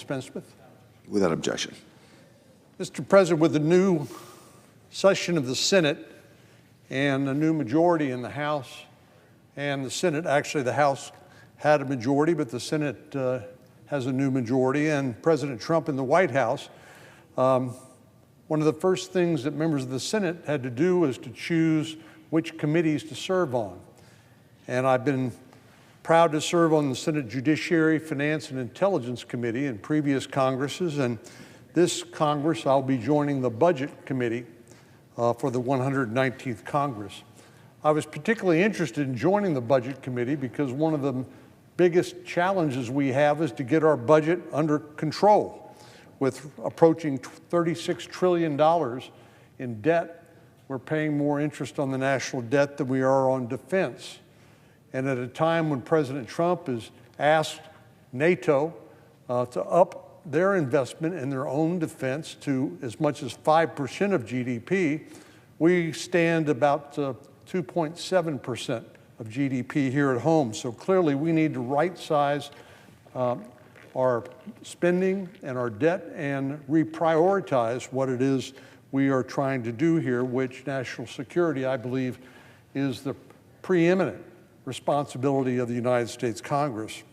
dispensed with? Without objection. Mr. President, with the new session of the Senate and a new majority in the House and the Senate, actually the House had a majority, but the Senate has a new majority, and President Trump in the White House, one of the first things that members of the Senate had to do was to choose which committees to serve on. And I've been proud to serve on the Senate Judiciary, Finance, and Intelligence Committee in previous Congresses, and this Congress I'll be joining the Budget Committee for the 119th Congress. I was particularly interested in joining the Budget Committee because one of the biggest challenges we have is to get our budget under control. With approaching $36 trillion in debt, we're paying more interest on the national debt than we are on defense. And at a time when President Trump has asked NATO to up their investment in their own defense to as much as 5% of GDP, we stand about 2.7% of GDP here at home. So clearly we need to right-size our spending and our debt and reprioritize what it is we are trying to do here, which national security, I believe, is the preeminent responsibility of the United States Congress.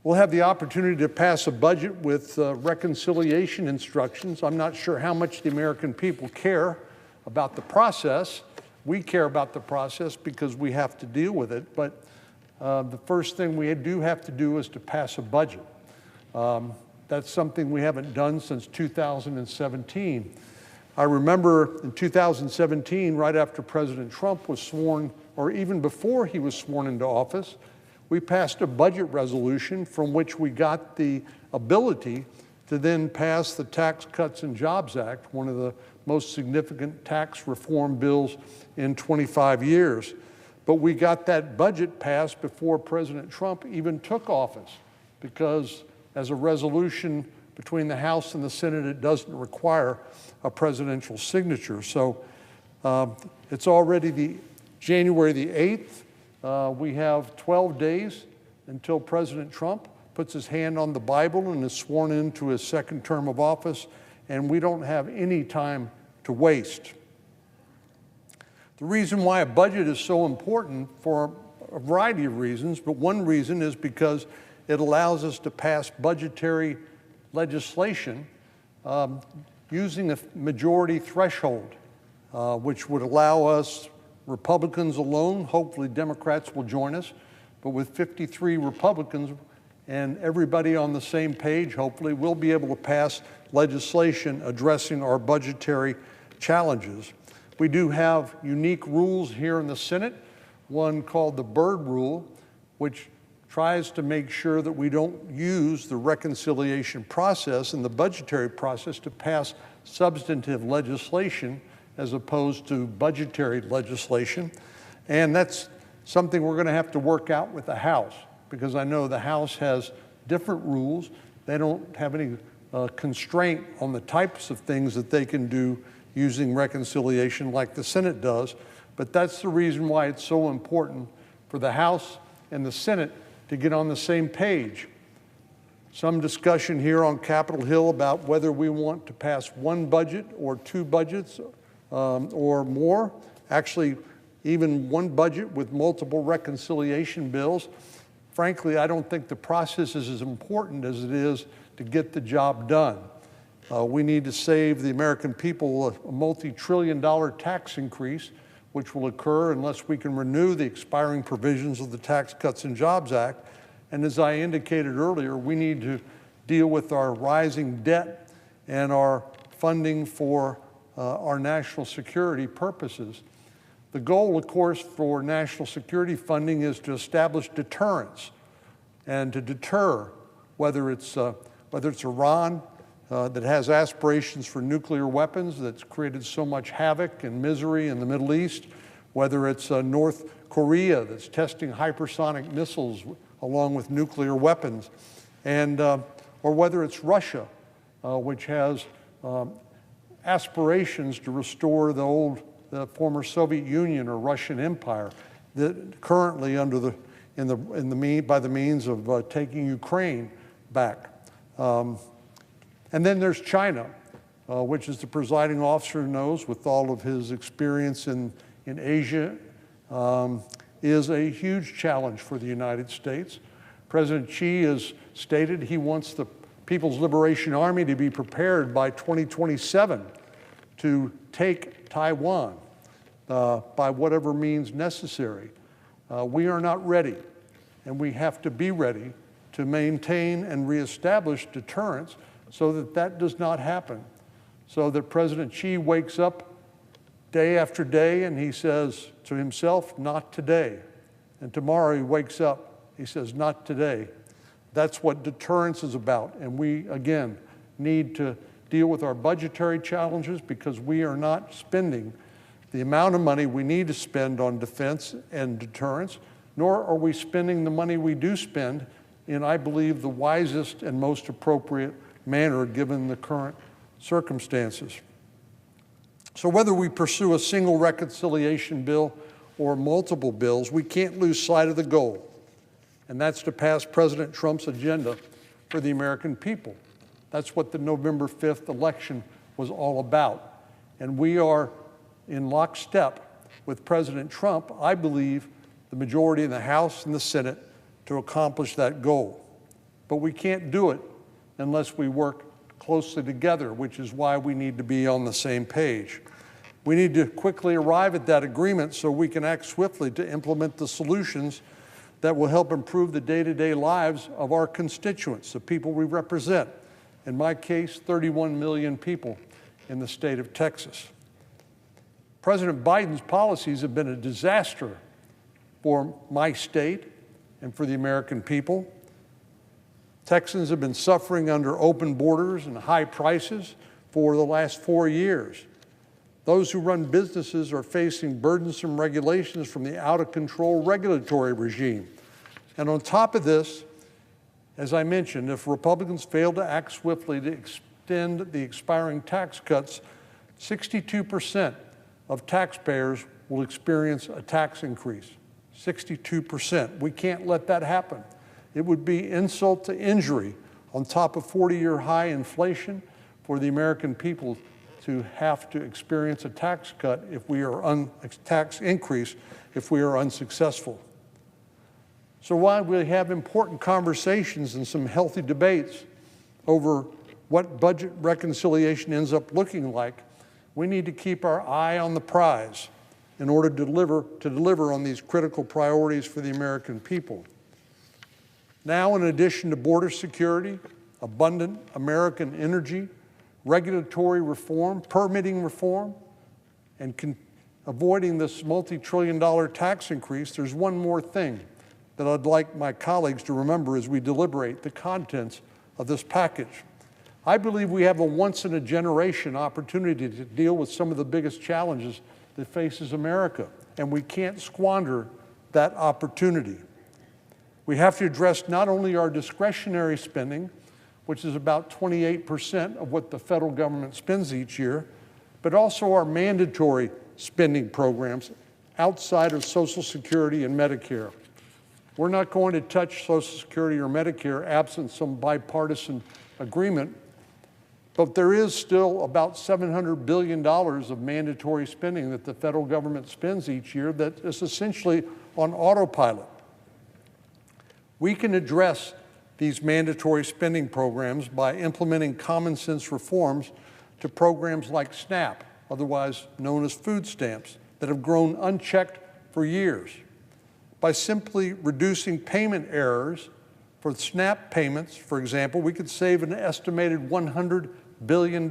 We'll have the opportunity to pass a budget with reconciliation instructions. I'm not sure how much the American people care about the process. We care about the process because we have to deal with it, but the first thing we do have to do is to pass a budget. That's something we haven't done since 2017. I remember in 2017, right after President Trump was sworn, or even before he was sworn into office, we passed a budget resolution from which we got the ability to then pass the Tax Cuts and Jobs Act, one of the most significant tax reform bills in 25 years. But we got that budget passed before President Trump even took office, because as a resolution between the House and the Senate, it doesn't require a presidential signature. So it's already January the 8th. We have 12 days until President Trump puts his hand on the Bible and is sworn into his second term of office, and we don't have any time to waste. The reason why a budget is so important, for a variety of reasons, but one reason is because it allows us to pass budgetary legislation using a majority threshold, which would allow us, Republicans alone, hopefully Democrats will join us, but with 53 Republicans and everybody on the same page, hopefully we'll be able to pass legislation addressing our budgetary challenges. We do have unique rules here in the Senate, one called the Byrd Rule, which tries to make sure that we don't use the reconciliation process and the budgetary process to pass substantive legislation as opposed to budgetary legislation. And that's something we're going to have to work out with the House, because I know the House has different rules. They don't have any constraint on the types of things that they can do using reconciliation like the Senate does. But that's the reason why it's so important for the House and the Senate to get on the same page. Some discussion here on Capitol Hill about whether we want to pass one budget or two budgets or more. Actually, even one budget with multiple reconciliation bills. Frankly, I don't think the process is as important as it is to get the job done. We need to save the American people a multi-trillion-dollar tax increase, which will occur unless we can renew the expiring provisions of the Tax Cuts and Jobs Act. And as I indicated earlier, we need to deal with our rising debt and our funding for our national security purposes. The goal, of course, for national security funding is to establish deterrence and to deter, whether it's Iran, that has aspirations for nuclear weapons, that's created so much havoc and misery in the Middle East, whether it's North Korea that's testing hypersonic missiles along with nuclear weapons, and or whether it's Russia, which has aspirations to restore the former Soviet Union or Russian Empire, that currently by the means of taking Ukraine back. And then there's China, which is the presiding officer knows, with all of his experience in Asia, is a huge challenge for the United States. President Xi has stated he wants the People's Liberation Army to be prepared by 2027 to take Taiwan by whatever means necessary. We are not ready, and we have to be ready to maintain and reestablish deterrence so that that does not happen, so that President Xi wakes up day after day and he says to himself, not today. And tomorrow he wakes up, he says, not today. That's what deterrence is about. And we, again, need to deal with our budgetary challenges because we are not spending the amount of money we need to spend on defense and deterrence, nor are we spending the money we do spend in, I believe, the wisest and most appropriate manner given the current circumstances. So whether we pursue a single reconciliation bill or multiple bills, we can't lose sight of the goal, and that's to pass President Trump's agenda for the American people. That's what the November 5th election was all about. And we are in lockstep with President Trump, I believe, the majority in the House and the Senate to accomplish that goal. But we can't do it unless we work closely together, which is why we need to be on the same page. We need to quickly arrive at that agreement so we can act swiftly to implement the solutions that will help improve the day-to-day lives of our constituents, the people we represent. In my case, 31 million people in the state of Texas. President Biden's policies have been a disaster for my state and for the American people. Texans have been suffering under open borders and high prices for the last 4 years. Those who run businesses are facing burdensome regulations from the out-of-control regulatory regime. And on top of this, as I mentioned, if Republicans fail to act swiftly to extend the expiring tax cuts, 62% of taxpayers will experience a tax increase. 62%. We can't let that happen. It would be insult to injury on top of 40-year high inflation for the American people to have to experience a tax cut if we are tax increase if we are unsuccessful. So while we have important conversations and some healthy debates over what budget reconciliation ends up looking like, we need to keep our eye on the prize in order to deliver on these critical priorities for the American people. Now, in addition to border security, abundant American energy, regulatory reform, permitting reform, and avoiding this multi-trillion-dollar tax increase, there's one more thing that I'd like my colleagues to remember as we deliberate the contents of this package. I believe we have a once-in-a-generation opportunity to deal with some of the biggest challenges that faces America, and we can't squander that opportunity. We have to address not only our discretionary spending, which is about 28% of what the federal government spends each year, but also our mandatory spending programs outside of Social Security and Medicare. We're not going to touch Social Security or Medicare absent some bipartisan agreement, but there is still about $700 billion of mandatory spending that the federal government spends each year that is essentially on autopilot. We can address these mandatory spending programs by implementing common sense reforms to programs like SNAP, otherwise known as food stamps, that have grown unchecked for years. By simply reducing payment errors for SNAP payments, for example, we could save an estimated $100 billion.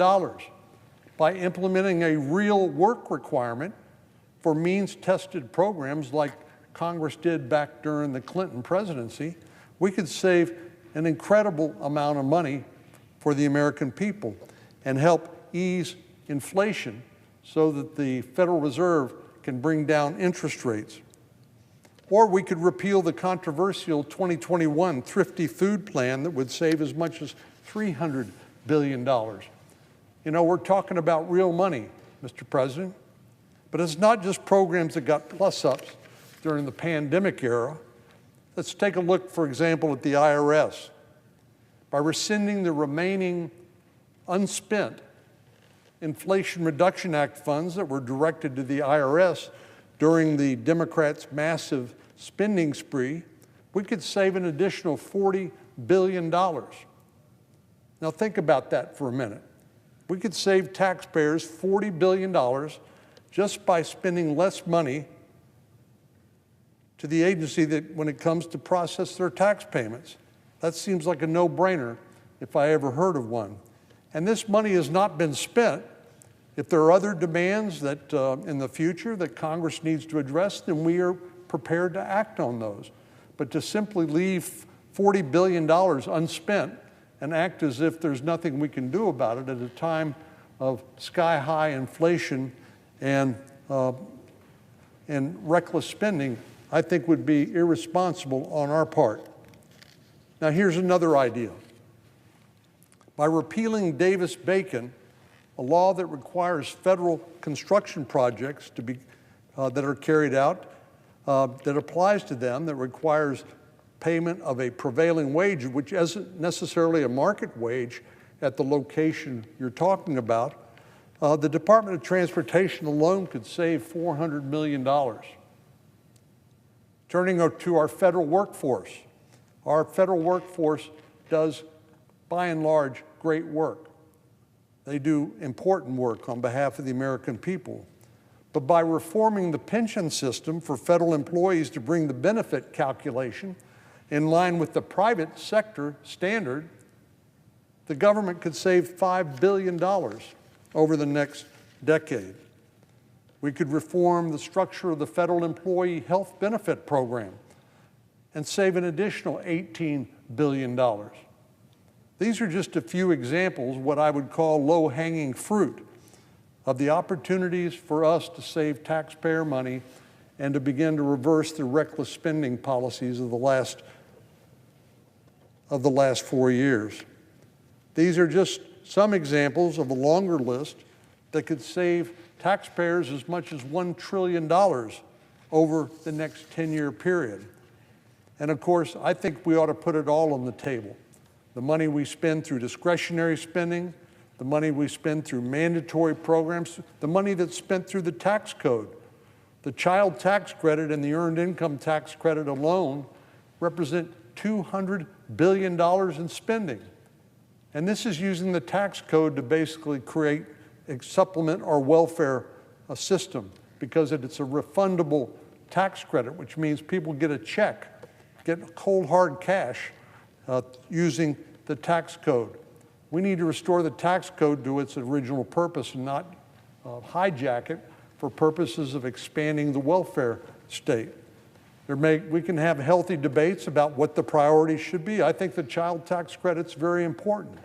By implementing a real work requirement for means-tested programs like Congress did back during the Clinton presidency, we could save an incredible amount of money for the American people and help ease inflation so that the Federal Reserve can bring down interest rates. Or we could repeal the controversial 2021 Thrifty Food Plan that would save as much as $300 billion. You know, we're talking about real money, Mr. President, but it's not just programs that got plus-ups during the pandemic era. Let's take a look, for example, at the IRS. by rescinding the remaining unspent Inflation Reduction Act funds that were directed to the IRS during the Democrats' massive spending spree, we could save an additional $40 billion. Now think about that for a minute. We could save taxpayers $40 billion just by spending less money to the agency that when it comes to process their tax payments. That seems like a no-brainer if I ever heard of one. And this money has not been spent. If there are other demands that in the future that Congress needs to address, then we are prepared to act on those. But to simply leave $40 billion unspent and act as if there's nothing we can do about it at a time of sky-high inflation and reckless spending, I think would be irresponsible on our part. Now here's another idea. By repealing Davis-Bacon, a law that requires federal construction projects to be, that are carried out, that applies to them, that requires payment of a prevailing wage, which isn't necessarily a market wage at the location you're talking about, the Department of Transportation alone could save $400 million. Turning to our federal workforce does, by and large, great work. They do important work on behalf of the American people. But by reforming the pension system for federal employees to bring the benefit calculation in line with the private sector standard, the government could save $5 billion over the next decade. We could reform the structure of the federal employee health benefit program and save an additional $18 billion. These are just a few examples, what I would call low-hanging fruit, of the opportunities for us to save taxpayer money and to begin to reverse the reckless spending policies of the last 4 years. These are just some examples of a longer list that could save taxpayers as much as $1 trillion over the next 10-year period. And of course, I think we ought to put it all on the table. The money we spend through discretionary spending, the money we spend through mandatory programs, the money that's spent through the tax code. The child tax credit and the earned income tax credit alone represent $200 billion in spending. And this is using the tax code to basically supplement our welfare system, because it's a refundable tax credit, which means people get a check, get cold hard cash using the tax code. We need to restore the tax code to its original purpose and not hijack it for purposes of expanding the welfare state. We can have healthy debates about what the priorities should be. I think the child tax credit's very important.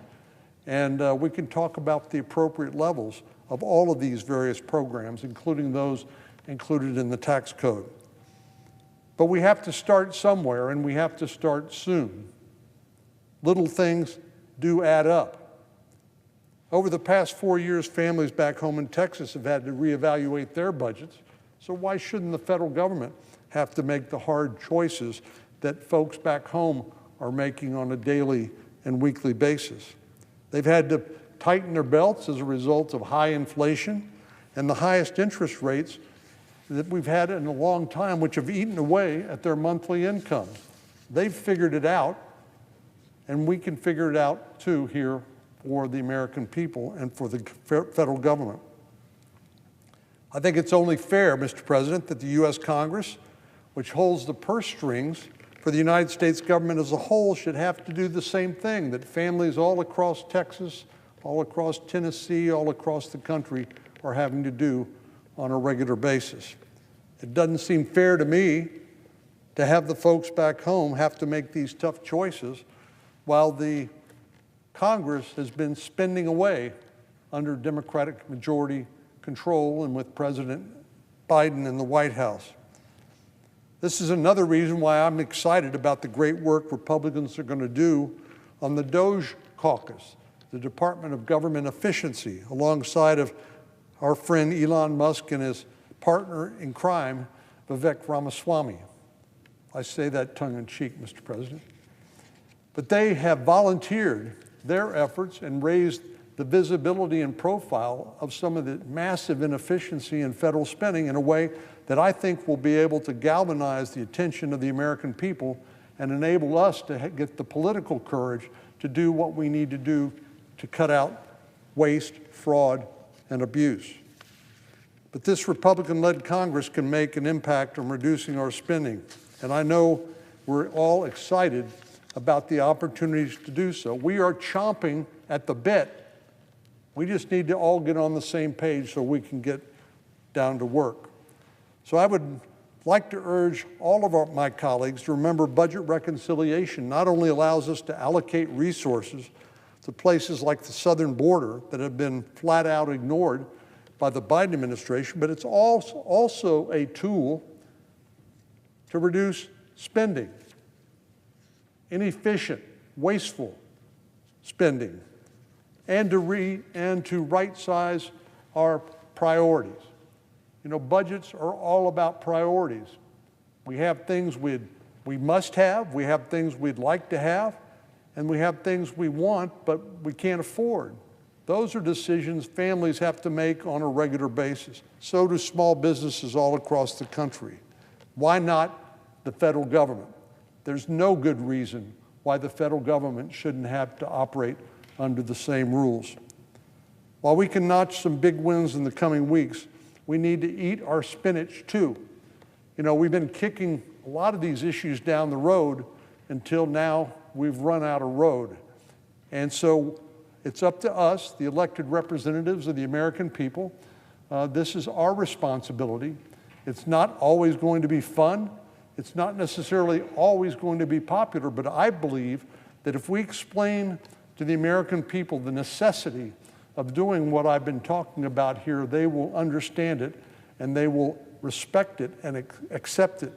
And we can talk about the appropriate levels of all of these various programs, including those included in the tax code. But we have to start somewhere, and we have to start soon. Little things do add up. Over the past 4 years, families back home in Texas have had to reevaluate their budgets. So why shouldn't the federal government have to make the hard choices that folks back home are making on a daily and weekly basis? They've had to tighten their belts as a result of high inflation and the highest interest rates that we've had in a long time, which have eaten away at their monthly income. They've figured it out, and we can figure it out too here for the American people and for the federal government. I think it's only fair, Mr. President, that the U.S. Congress, which holds the purse strings for the United States government as a whole, should have to do the same thing that families all across Texas, all across Tennessee, all across the country are having to do on a regular basis. It doesn't seem fair to me to have the folks back home have to make these tough choices while the Congress has been spending away under Democratic majority control and with President Biden in the White House. This is another reason why I'm excited about the great work Republicans are going to do on the DOGE caucus, the Department of Government Efficiency, alongside of our friend Elon Musk and his partner in crime, Vivek Ramaswamy. I say that tongue-in-cheek, Mr. President. But they have volunteered their efforts and raised the visibility and profile of some of the massive inefficiency in federal spending in a way that I think will be able to galvanize the attention of the American people and enable us to get the political courage to do what we need to do to cut out waste, fraud, and abuse. But this Republican-led Congress can make an impact on reducing our spending, and I know we're all excited about the opportunities to do so. We are chomping at the bit. We just need to all get on the same page so we can get down to work. So I would like to urge all of my colleagues to remember budget reconciliation not only allows us to allocate resources to places like the southern border that have been flat out ignored by the Biden administration, but it's also a tool to reduce spending, inefficient, wasteful spending, and to right-size our priorities. You know, budgets are all about priorities. We have things we must have, we have things we'd like to have, and we have things we want but we can't afford. Those are decisions families have to make on a regular basis. So do small businesses all across the country. Why not the federal government? There's no good reason why the federal government shouldn't have to operate under the same rules. While we can notch some big wins in the coming weeks, we need to eat our spinach too. You know, we've been kicking a lot of these issues down the road until now we've run out of road. And so it's up to us, the elected representatives of the American people. This is our responsibility. It's not always going to be fun. It's not necessarily always going to be popular, but I believe that if we explain to the American people the necessity of doing what I've been talking about here, they will understand it and they will respect it and accept it.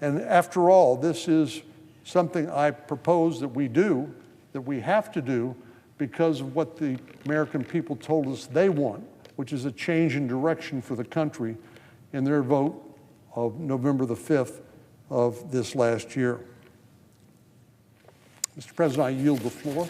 And after all, this is something I propose that we do, that we have to do, because of what the American people told us they want, which is a change in direction for the country in their vote of November the 5th of this last year. Mr. President, I yield the floor.